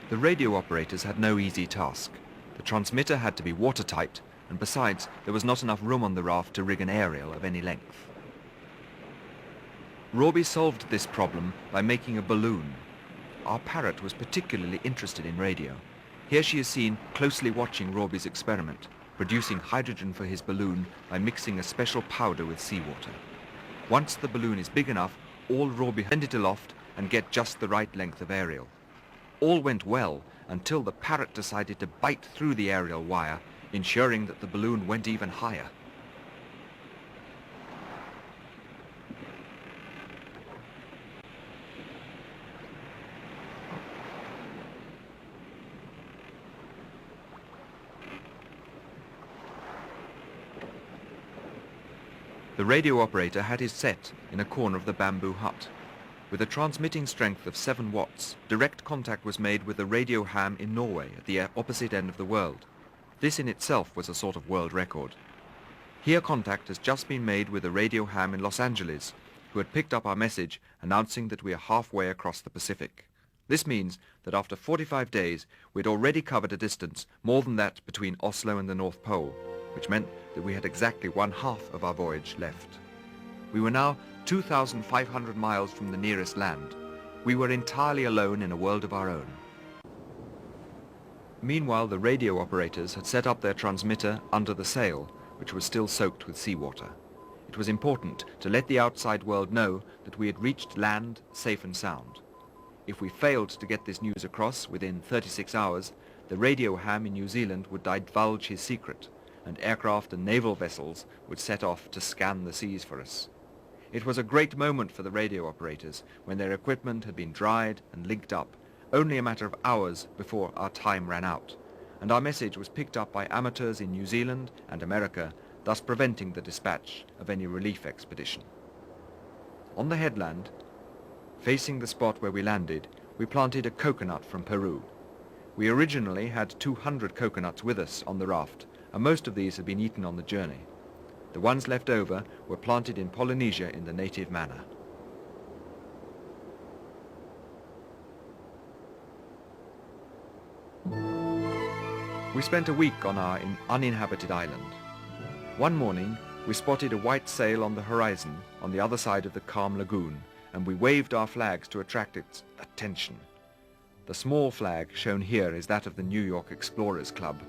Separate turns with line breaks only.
The radio operators had no easy task. The transmitter had to be watertight, and besides, there was not enough room on the raft to rig an aerial of any length. Robbie solved this problem by making a balloon. Our parrot was particularly interested in radio. Here she is seen closely watching Robbie's experiment, producing hydrogen for his balloon by mixing a special powder with seawater. Once the balloon is big enough, all Robbie send it aloft and get just the right length of aerial. All went well until the parrot decided to bite through the aerial wire, ensuring that the balloon went even higher. The radio operator had his set in a corner of the bamboo hut. With a transmitting strength of 7 watts, direct contact was made with the radio ham in Norway at the opposite end of the world. This in itself was a sort of world record. Here contact has just been made with a radio ham in Los Angeles, who had picked up our message announcing that we are halfway across the Pacific. This means that after 45 days, we'd already covered a distance more than that between Oslo and the North Pole, which meant that we had exactly 1/2 of our voyage left. We were now 2,500 miles from the nearest land. We were entirely alone in a world of our own. Meanwhile, the radio operators had set up their transmitter under the sail, which was still soaked with seawater. It was important to let the outside world know that we had reached land safe and sound. If we failed to get this news across within 36 hours, the radio ham in New Zealand would divulge his secret, and aircraft and naval vessels would set off to scan the seas for us. It was a great moment for the radio operators when their equipment had been dried and linked up, only a matter of hours before our time ran out, and our message was picked up by amateurs in New Zealand and America, thus preventing the dispatch of any relief expedition. On the headland, facing the spot where we landed, we planted a coconut from Peru. We originally had 200 coconuts with us on the raft, and most of these had been eaten on the journey. The ones left over were planted in Polynesia in the native manner. We spent a week on our uninhabited island. One morning, we spotted a white sail on the horizon on the other side of the calm lagoon, and we waved our flags to attract its attention. The small flag shown here is that of the New York Explorers Club,